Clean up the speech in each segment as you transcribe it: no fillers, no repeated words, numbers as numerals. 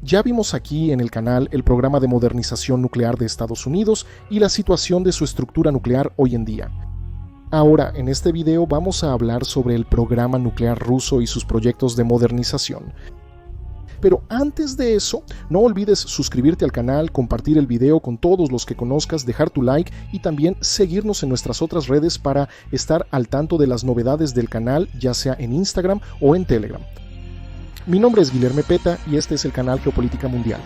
Ya vimos aquí en el canal el programa de modernización nuclear de Estados Unidos y la situación de su estructura nuclear hoy en día. Ahora, en este video vamos a hablar sobre el programa nuclear ruso y sus proyectos de modernización. Pero antes de eso, no olvides suscribirte al canal, compartir el video con todos los que conozcas, dejar tu like y también seguirnos en nuestras otras redes para estar al tanto de las novedades del canal, ya sea en Instagram o en Telegram. Mi nombre es Guilherme Peta y este es el canal Geopolítica Mundial.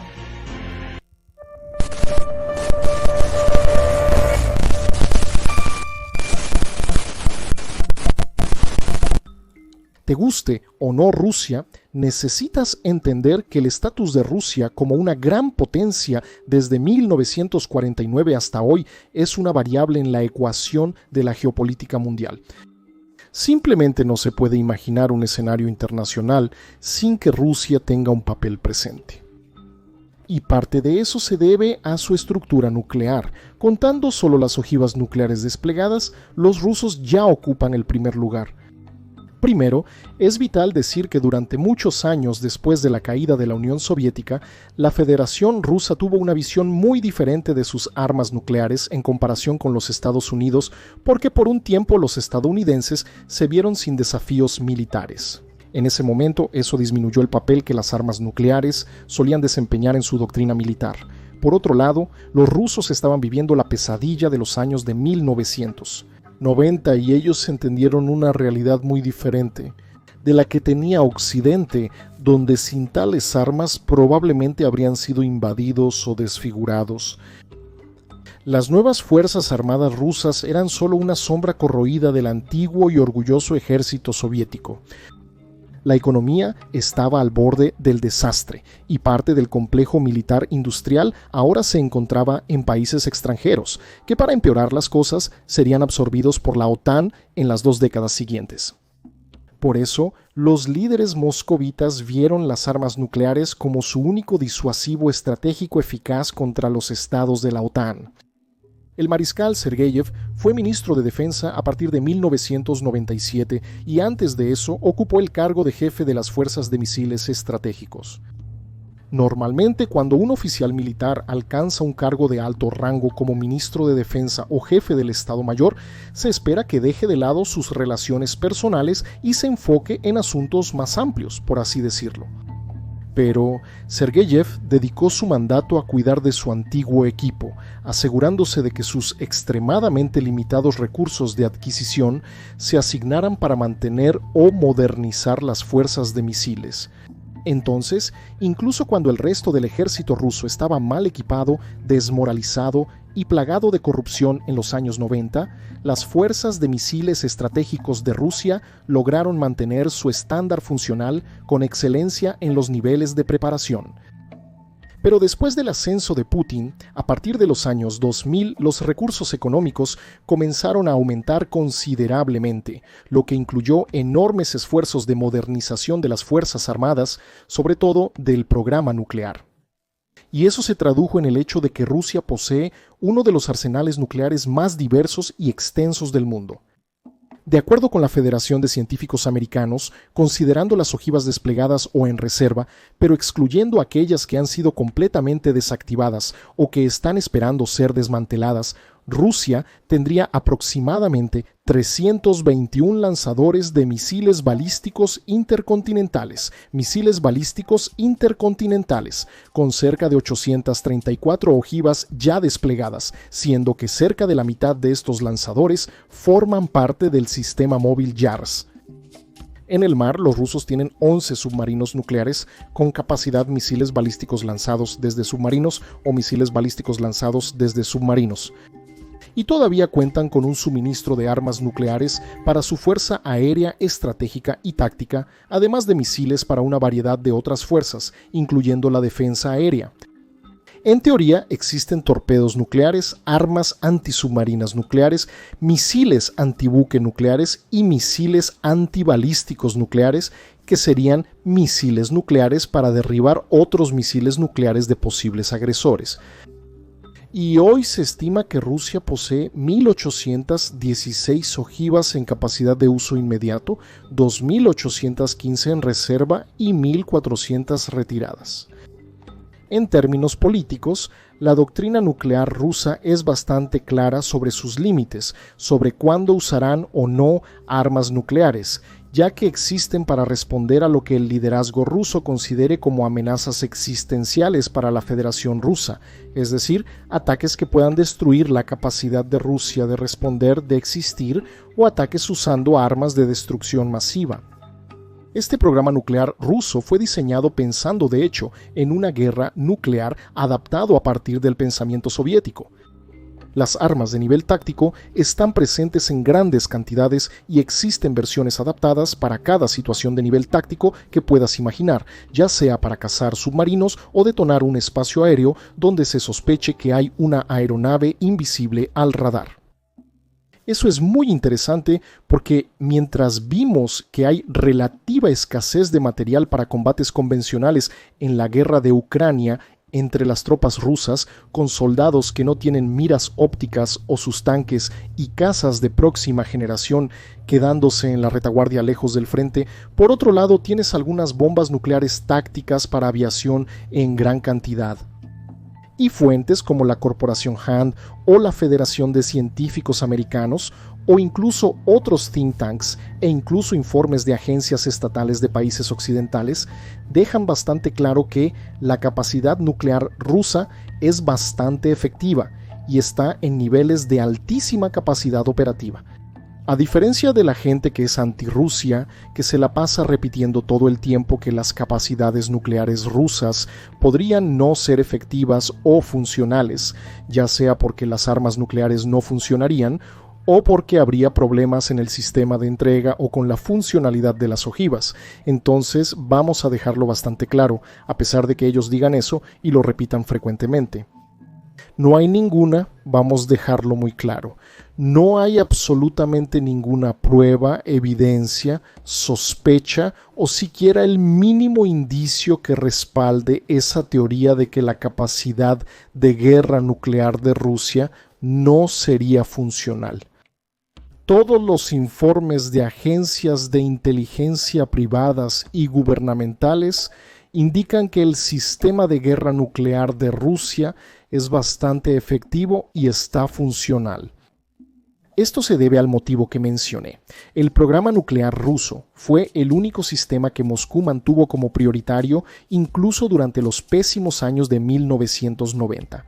Te guste o no Rusia, necesitas entender que el estatus de Rusia como una gran potencia desde 1949 hasta hoy es una variable en la ecuación de la geopolítica mundial. Simplemente no se puede imaginar un escenario internacional sin que Rusia tenga un papel presente. Y parte de eso se debe a su estructura nuclear. Contando solo las ojivas nucleares desplegadas, los rusos ya ocupan el primer lugar. Primero, es vital decir que durante muchos años después de la caída de la Unión Soviética, la Federación Rusa tuvo una visión muy diferente de sus armas nucleares en comparación con los Estados Unidos, porque por un tiempo los estadounidenses se vieron sin desafíos militares. En ese momento, eso disminuyó el papel que las armas nucleares solían desempeñar en su doctrina militar. Por otro lado, los rusos estaban viviendo la pesadilla de los años de 1990 y ellos entendieron una realidad muy diferente de la que tenía Occidente, donde sin tales armas probablemente habrían sido invadidos o desfigurados. Las nuevas fuerzas armadas rusas eran solo una sombra corroída del antiguo y orgulloso ejército soviético. La economía estaba al borde del desastre y parte del complejo militar industrial ahora se encontraba en países extranjeros, que para empeorar las cosas serían absorbidos por la OTAN en las 2 décadas siguientes. Por eso, los líderes moscovitas vieron las armas nucleares como su único disuasivo estratégico eficaz contra los estados de la OTAN. El mariscal Sergeyev fue ministro de Defensa a partir de 1997 y antes de eso ocupó el cargo de jefe de las fuerzas de misiles estratégicos. Normalmente, cuando un oficial militar alcanza un cargo de alto rango como ministro de Defensa o jefe del Estado Mayor, se espera que deje de lado sus relaciones personales y se enfoque en asuntos más amplios, por así decirlo. Pero Sergeyev dedicó su mandato a cuidar de su antiguo equipo, asegurándose de que sus extremadamente limitados recursos de adquisición se asignaran para mantener o modernizar las fuerzas de misiles. Entonces, incluso cuando el resto del ejército ruso estaba mal equipado, desmoralizado y plagado de corrupción en los años 90, las fuerzas de misiles estratégicos de Rusia lograron mantener su estándar funcional con excelencia en los niveles de preparación. Pero después del ascenso de Putin, a partir de los años 2000, los recursos económicos comenzaron a aumentar considerablemente, lo que incluyó enormes esfuerzos de modernización de las Fuerzas Armadas, sobre todo del programa nuclear. Y eso se tradujo en el hecho de que Rusia posee uno de los arsenales nucleares más diversos y extensos del mundo. De acuerdo con la Federación de Científicos Americanos, considerando las ojivas desplegadas o en reserva, pero excluyendo aquellas que han sido completamente desactivadas o que están esperando ser desmanteladas, Rusia tendría aproximadamente 321 lanzadores de misiles balísticos intercontinentales, con cerca de 834 ojivas ya desplegadas, siendo que cerca de la mitad de estos lanzadores forman parte del sistema móvil YARS. En el mar, los rusos tienen 11 submarinos nucleares con capacidad misiles balísticos lanzados desde submarinos o misiles balísticos lanzados desde submarinos. Y todavía cuentan con un suministro de armas nucleares para su fuerza aérea estratégica y táctica, además de misiles para una variedad de otras fuerzas, incluyendo la defensa aérea. En teoría, existen torpedos nucleares, armas antisubmarinas nucleares, misiles antibuque nucleares y misiles antibalísticos nucleares, que serían misiles nucleares para derribar otros misiles nucleares de posibles agresores. Y hoy se estima que Rusia posee 1.816 ojivas en capacidad de uso inmediato, 2.815 en reserva y 1.400 retiradas. En términos políticos, la doctrina nuclear rusa es bastante clara sobre sus límites, sobre cuándo usarán o no armas nucleares, ya que existen para responder a lo que el liderazgo ruso considere como amenazas existenciales para la Federación Rusa, es decir, ataques que puedan destruir la capacidad de Rusia de responder, de existir, o ataques usando armas de destrucción masiva. Este programa nuclear ruso fue diseñado pensando, de hecho, en una guerra nuclear adaptado a partir del pensamiento soviético. Las armas de nivel táctico están presentes en grandes cantidades y existen versiones adaptadas para cada situación de nivel táctico que puedas imaginar, ya sea para cazar submarinos o detonar un espacio aéreo donde se sospeche que hay una aeronave invisible al radar. Eso es muy interesante porque mientras vimos que hay relativa escasez de material para combates convencionales en la guerra de Ucrania entre las tropas rusas, con soldados que no tienen miras ópticas o sus tanques y cazas de próxima generación quedándose en la retaguardia lejos del frente, por otro lado tienes algunas bombas nucleares tácticas para aviación en gran cantidad. Y fuentes como la Corporación Hand o la Federación de Científicos Americanos o incluso otros think tanks e incluso informes de agencias estatales de países occidentales dejan bastante claro que la capacidad nuclear rusa es bastante efectiva y está en niveles de altísima capacidad operativa. A diferencia de la gente que es anti-Rusia, que se la pasa repitiendo todo el tiempo que las capacidades nucleares rusas podrían no ser efectivas o funcionales, ya sea porque las armas nucleares no funcionarían o porque habría problemas en el sistema de entrega o con la funcionalidad de las ojivas. Entonces vamos a dejarlo bastante claro, a pesar de que ellos digan eso y lo repitan frecuentemente. No hay ninguna, vamos a dejarlo muy claro, no hay absolutamente ninguna prueba, evidencia, sospecha o siquiera el mínimo indicio que respalde esa teoría de que la capacidad de guerra nuclear de Rusia no sería funcional. Todos los informes de agencias de inteligencia privadas y gubernamentales indican que el sistema de guerra nuclear de Rusia es bastante efectivo y está funcional. Esto se debe al motivo que mencioné. El programa nuclear ruso fue el único sistema que Moscú mantuvo como prioritario incluso durante los pésimos años de 1990.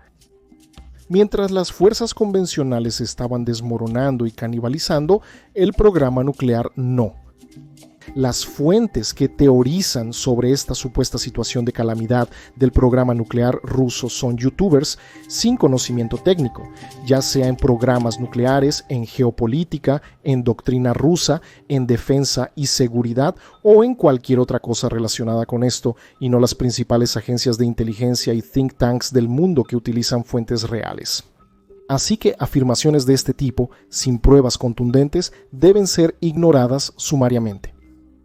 Mientras las fuerzas convencionales estaban desmoronando y canibalizando, el programa nuclear no. Las fuentes que teorizan sobre esta supuesta situación de calamidad del programa nuclear ruso son youtubers sin conocimiento técnico, ya sea en programas nucleares, en geopolítica, en doctrina rusa, en defensa y seguridad o en cualquier otra cosa relacionada con esto, y no las principales agencias de inteligencia y think tanks del mundo que utilizan fuentes reales. Así que afirmaciones de este tipo, sin pruebas contundentes, deben ser ignoradas sumariamente.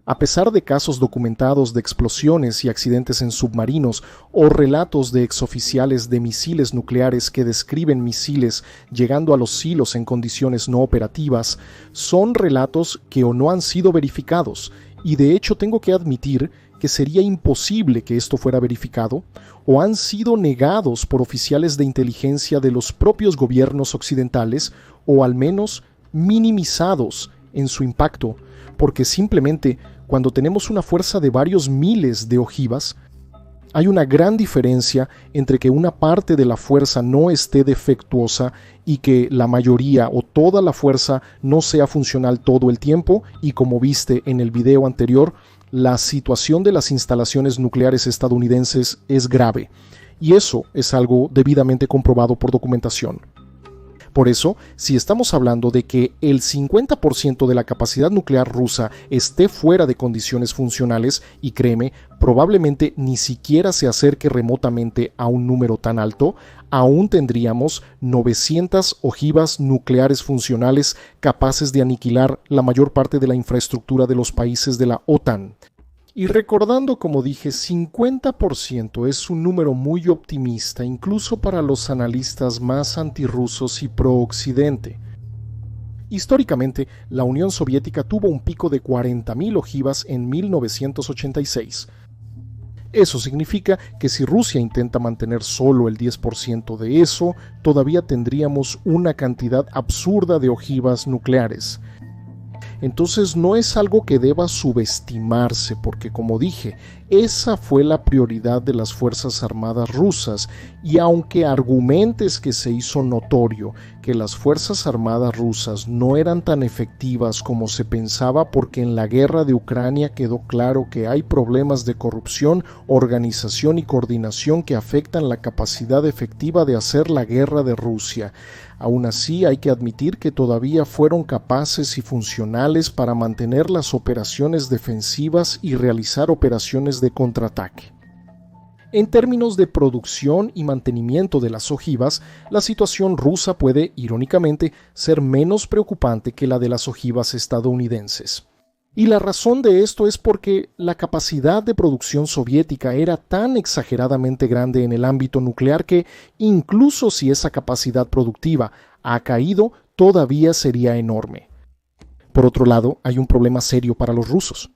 A pesar de casos documentados de explosiones y accidentes en submarinos o relatos de exoficiales de misiles nucleares que describen misiles llegando a los silos en condiciones no operativas, son relatos que o no han sido verificados, y de hecho tengo que admitir que sería imposible que esto fuera verificado, o han sido negados por oficiales de inteligencia de los propios gobiernos occidentales, o al menos minimizados en su impacto, porque simplemente cuando tenemos una fuerza de varios miles de ojivas, hay una gran diferencia entre que una parte de la fuerza no esté defectuosa y que la mayoría o toda la fuerza no sea funcional todo el tiempo, y como viste en el video anterior, la situación de las instalaciones nucleares estadounidenses es grave, y eso es algo debidamente comprobado por documentación. Por eso, si estamos hablando de que el 50% de la capacidad nuclear rusa esté fuera de condiciones funcionales, y créeme, probablemente ni siquiera se acerque remotamente a un número tan alto, aún tendríamos 900 ojivas nucleares funcionales capaces de aniquilar la mayor parte de la infraestructura de los países de la OTAN. Y recordando, como dije, 50% es un número muy optimista, incluso para los analistas más antirrusos y pro-occidente. Históricamente, la Unión Soviética tuvo un pico de 40.000 ojivas en 1986. Eso significa que si Rusia intenta mantener solo el 10% de eso, todavía tendríamos una cantidad absurda de ojivas nucleares. Entonces no es algo que deba subestimarse, porque como dije, esa fue la prioridad de las Fuerzas Armadas rusas, y aunque argumentes que se hizo notorio que las Fuerzas Armadas rusas no eran tan efectivas como se pensaba porque en la guerra de Ucrania quedó claro que hay problemas de corrupción, organización y coordinación que afectan la capacidad efectiva de hacer la guerra de Rusia. Aún así, hay que admitir que todavía fueron capaces y funcionales para mantener las operaciones defensivas y realizar operaciones de contraataque. En términos de producción y mantenimiento de las ojivas, la situación rusa puede, irónicamente, ser menos preocupante que la de las ojivas estadounidenses. Y la razón de esto es porque la capacidad de producción soviética era tan exageradamente grande en el ámbito nuclear que, incluso si esa capacidad productiva ha caído, todavía sería enorme. Por otro lado, hay un problema serio para los rusos.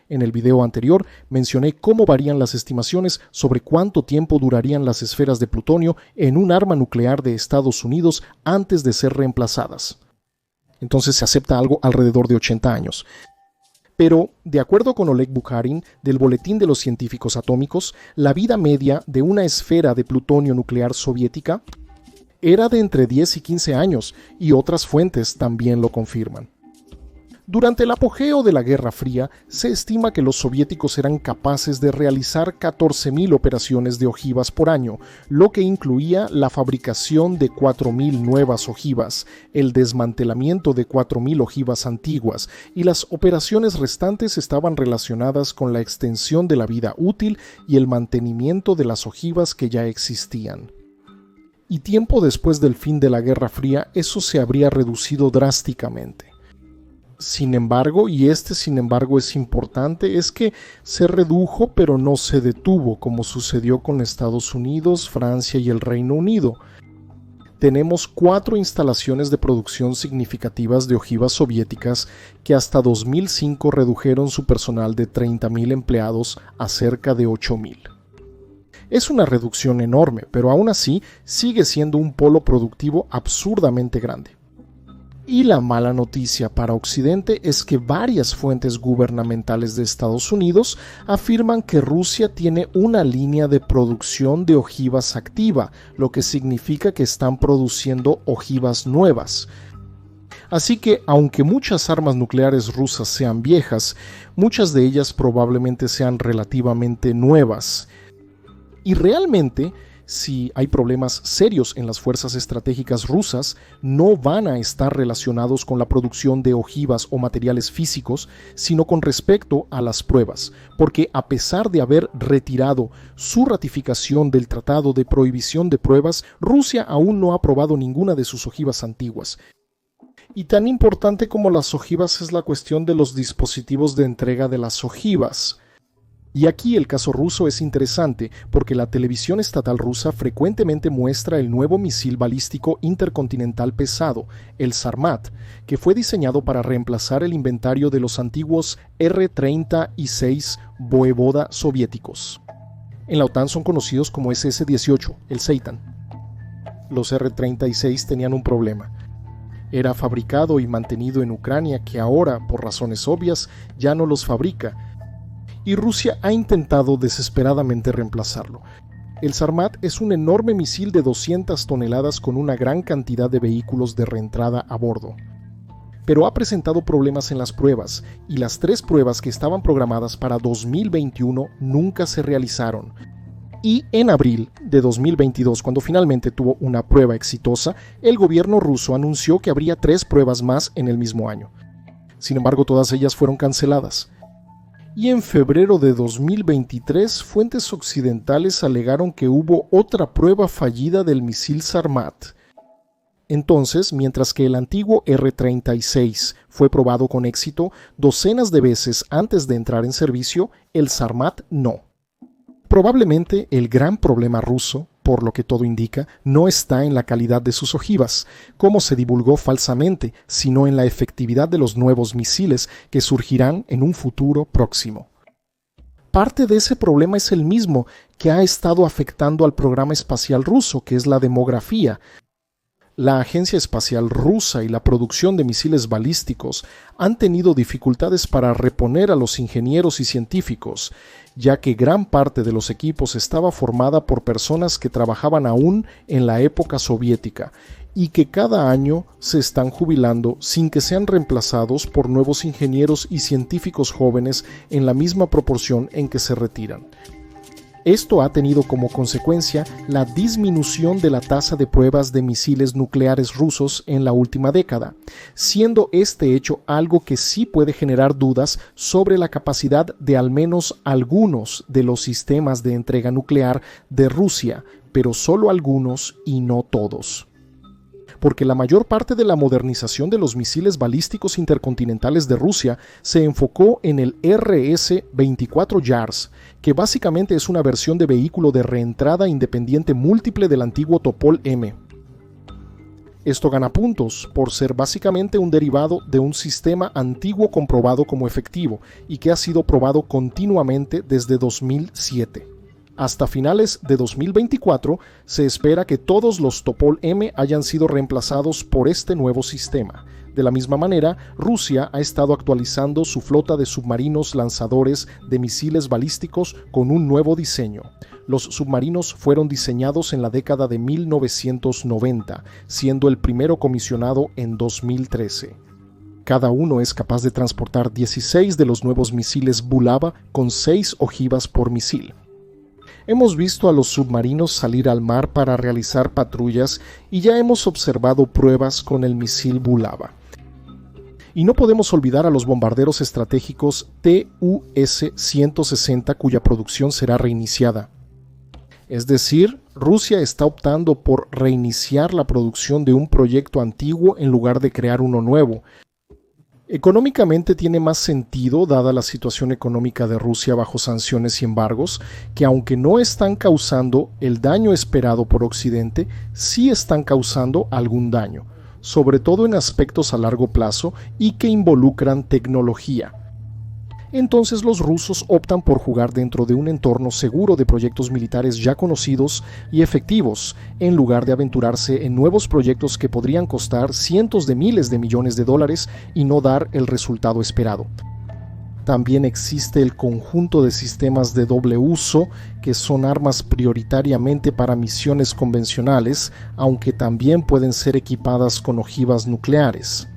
En el video anterior mencioné cómo varían las estimaciones sobre cuánto tiempo durarían las esferas de plutonio en un arma nuclear de Estados Unidos antes de ser reemplazadas. Entonces se acepta algo alrededor de 80 años. Pero, de acuerdo con Oleg Bukharin, del Boletín de los Científicos Atómicos, la vida media de una esfera de plutonio nuclear soviética era de entre 10 y 15 años, y otras fuentes también lo confirman. Durante el apogeo de la Guerra Fría, se estima que los soviéticos eran capaces de realizar 14.000 operaciones de ojivas por año, lo que incluía la fabricación de 4.000 nuevas ojivas, el desmantelamiento de 4.000 ojivas antiguas, y las operaciones restantes estaban relacionadas con la extensión de la vida útil y el mantenimiento de las ojivas que ya existían. Y tiempo después del fin de la Guerra Fría, eso se habría reducido drásticamente. Sin embargo, y sin embargo es importante, es que se redujo pero no se detuvo, como sucedió con Estados Unidos, Francia y el Reino Unido. Tenemos 4 instalaciones de producción significativas de ojivas soviéticas que hasta 2005 redujeron su personal de 30.000 empleados a cerca de 8.000. Es una reducción enorme, pero aún así sigue siendo un polo productivo absurdamente grande. Y la mala noticia para Occidente es que varias fuentes gubernamentales de Estados Unidos afirman que Rusia tiene una línea de producción de ojivas activa, lo que significa que están produciendo ojivas nuevas. Así que, aunque muchas armas nucleares rusas sean viejas, muchas de ellas probablemente sean relativamente nuevas. Y realmente, si hay problemas serios en las fuerzas estratégicas rusas, no van a estar relacionados con la producción de ojivas o materiales físicos, sino con respecto a las pruebas, porque a pesar de haber retirado su ratificación del Tratado de Prohibición de Pruebas, Rusia aún no ha aprobado ninguna de sus ojivas antiguas. Y tan importante como las ojivas es la cuestión de los dispositivos de entrega de las ojivas. Y aquí el caso ruso es interesante porque la televisión estatal rusa frecuentemente muestra el nuevo misil balístico intercontinental pesado, el Sarmat, que fue diseñado para reemplazar el inventario de los antiguos R-36 Voevoda soviéticos. En la OTAN son conocidos como SS-18, el Seitan. Los R-36 tenían un problema. Era fabricado y mantenido en Ucrania, que ahora, por razones obvias, ya no los fabrica, y Rusia ha intentado desesperadamente reemplazarlo. El Sarmat es un enorme misil de 200 toneladas con una gran cantidad de vehículos de reentrada a bordo. Pero ha presentado problemas en las pruebas, y las 3 pruebas que estaban programadas para 2021 nunca se realizaron. Y en abril de 2022, cuando finalmente tuvo una prueba exitosa, el gobierno ruso anunció que habría 3 pruebas más en el mismo año. Sin embargo, todas ellas fueron canceladas. Y en febrero de 2023, fuentes occidentales alegaron que hubo otra prueba fallida del misil Sarmat. Entonces, mientras que el antiguo R-36 fue probado con éxito docenas de veces antes de entrar en servicio, el Sarmat no. Probablemente el gran problema ruso, por lo que todo indica, no está en la calidad de sus ojivas, como se divulgó falsamente, sino en la efectividad de los nuevos misiles que surgirán en un futuro próximo. Parte de ese problema es el mismo que ha estado afectando al programa espacial ruso, que es la demografía. La Agencia Espacial Rusa y la producción de misiles balísticos han tenido dificultades para reponer a los ingenieros y científicos, ya que gran parte de los equipos estaba formada por personas que trabajaban aún en la época soviética y que cada año se están jubilando sin que sean reemplazados por nuevos ingenieros y científicos jóvenes en la misma proporción en que se retiran. Esto ha tenido como consecuencia la disminución de la tasa de pruebas de misiles nucleares rusos en la última década, siendo este hecho algo que sí puede generar dudas sobre la capacidad de al menos algunos de los sistemas de entrega nuclear de Rusia, pero solo algunos y no todos. Porque la mayor parte de la modernización de los misiles balísticos intercontinentales de Rusia se enfocó en el RS-24 Yars, que básicamente es una versión de vehículo de reentrada independiente múltiple del antiguo Topol-M. Esto gana puntos por ser básicamente un derivado de un sistema antiguo comprobado como efectivo y que ha sido probado continuamente desde 2007. Hasta finales de 2024 se espera que todos los Topol-M hayan sido reemplazados por este nuevo sistema. De la misma manera, Rusia ha estado actualizando su flota de submarinos lanzadores de misiles balísticos con un nuevo diseño. Los submarinos fueron diseñados en la década de 1990, siendo el primero comisionado en 2013. Cada uno es capaz de transportar 16 de los nuevos misiles Bulava con 6 ojivas por misil. Hemos visto a los submarinos salir al mar para realizar patrullas y ya hemos observado pruebas con el misil Bulava. Y no podemos olvidar a los bombarderos estratégicos TUS-160 cuya producción será reiniciada. Es decir, Rusia está optando por reiniciar la producción de un proyecto antiguo en lugar de crear uno nuevo. Económicamente tiene más sentido, dada la situación económica de Rusia bajo sanciones y embargos, que aunque no están causando el daño esperado por Occidente, sí están causando algún daño, sobre todo en aspectos a largo plazo y que involucran tecnología. Entonces los rusos optan por jugar dentro de un entorno seguro de proyectos militares ya conocidos y efectivos, en lugar de aventurarse en nuevos proyectos que podrían costar cientos de miles de millones de dólares y no dar el resultado esperado. También existe el conjunto de sistemas de doble uso, que son armas prioritariamente para misiones convencionales, aunque también pueden ser equipadas con ojivas nucleares.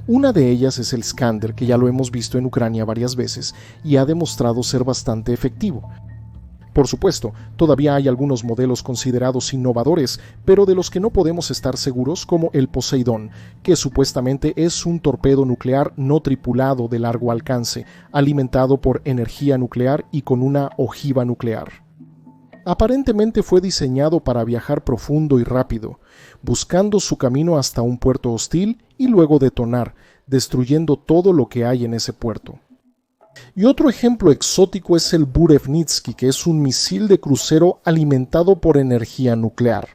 Una de ellas es el Skander, que ya lo hemos visto en Ucrania varias veces y ha demostrado ser bastante efectivo. Por supuesto, todavía hay algunos modelos considerados innovadores, pero de los que no podemos estar seguros, como el Poseidón, que supuestamente es un torpedo nuclear no tripulado de largo alcance, alimentado por energía nuclear y con una ojiva nuclear. Aparentemente fue diseñado para viajar profundo y rápido, buscando su camino hasta un puerto hostil y luego detonar, destruyendo todo lo que hay en ese puerto. Y otro ejemplo exótico es el Burevnitsky, que es un misil de crucero alimentado por energía nuclear.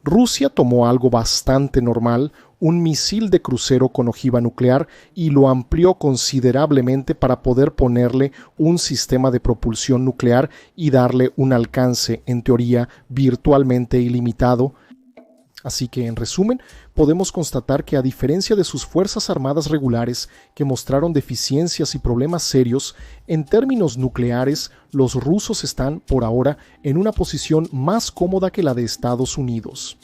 Rusia tomó algo bastante normal, un misil de crucero con ojiva nuclear, y lo amplió considerablemente para poder ponerle un sistema de propulsión nuclear y darle un alcance, en teoría, virtualmente ilimitado. Así que, en resumen, podemos constatar que a diferencia de sus fuerzas armadas regulares, que mostraron deficiencias y problemas serios, en términos nucleares, los rusos están, por ahora, en una posición más cómoda que la de Estados Unidos.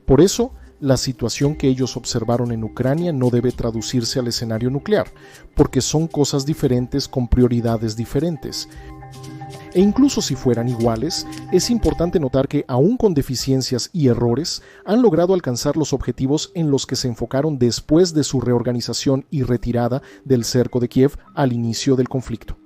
Por eso, la situación que ellos observaron en Ucrania no debe traducirse al escenario nuclear, porque son cosas diferentes con prioridades diferentes. E incluso si fueran iguales, es importante notar que, aún con deficiencias y errores, han logrado alcanzar los objetivos en los que se enfocaron después de su reorganización y retirada del cerco de Kiev al inicio del conflicto.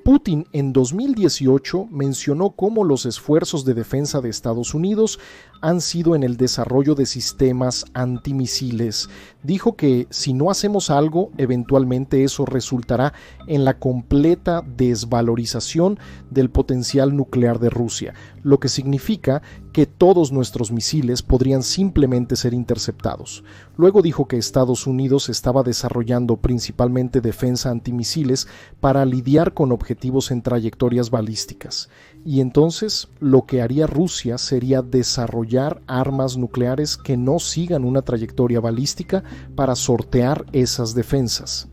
Putin en 2018 mencionó cómo los esfuerzos de defensa de Estados Unidos han sido en el desarrollo de sistemas antimisiles. Dijo que si no hacemos algo, eventualmente eso resultará en la completa desvalorización del potencial nuclear de Rusia, lo que significa que todos nuestros misiles podrían simplemente ser interceptados. Luego dijo que Estados Unidos estaba desarrollando principalmente defensa antimisiles para lidiar con objetivos en trayectorias balísticas. Y entonces lo que haría Rusia sería desarrollar armas nucleares que no sigan una trayectoria balística para sortear esas defensas.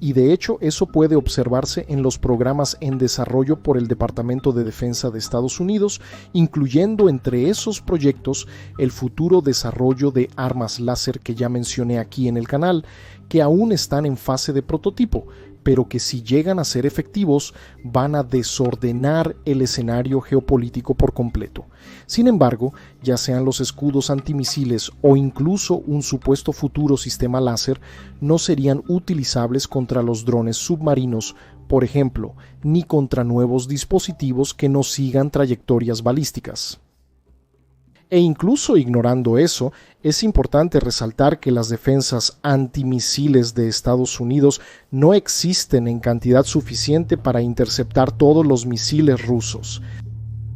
Y de hecho eso puede observarse en los programas en desarrollo por el Departamento de Defensa de Estados Unidos, incluyendo entre esos proyectos el futuro desarrollo de armas láser que ya mencioné aquí en el canal, que aún están en fase de prototipo, pero que si llegan a ser efectivos van a desordenar el escenario geopolítico por completo. Sin embargo, ya sean los escudos antimisiles o incluso un supuesto futuro sistema láser, no serían utilizables contra los drones submarinos, por ejemplo, ni contra nuevos dispositivos que no sigan trayectorias balísticas. E incluso ignorando eso, es importante resaltar que las defensas antimisiles de Estados Unidos no existen en cantidad suficiente para interceptar todos los misiles rusos.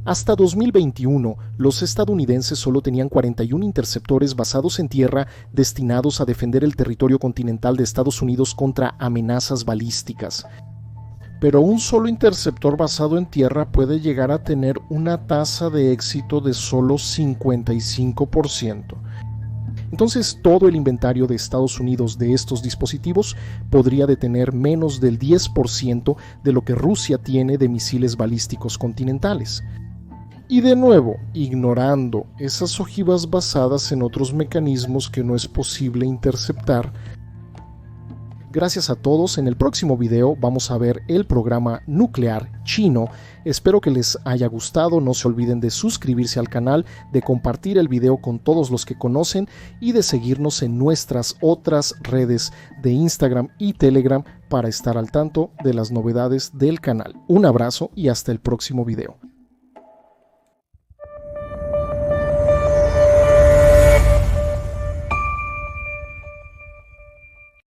Hasta 2021, los estadounidenses solo tenían 41 interceptores basados en tierra destinados a defender el territorio continental de Estados Unidos contra amenazas balísticas. Pero un solo interceptor basado en tierra puede llegar a tener una tasa de éxito de solo 55%. Entonces, todo el inventario de Estados Unidos de estos dispositivos podría detener menos del 10% de lo que Rusia tiene de misiles balísticos continentales. Y de nuevo, ignorando esas ojivas basadas en otros mecanismos que no es posible interceptar. Gracias a todos, en el próximo video vamos a ver el programa nuclear chino. Espero que les haya gustado, no se olviden de suscribirse al canal, de compartir el video con todos los que conocen y de seguirnos en nuestras otras redes de Instagram y Telegram para estar al tanto de las novedades del canal. Un abrazo y hasta el próximo video.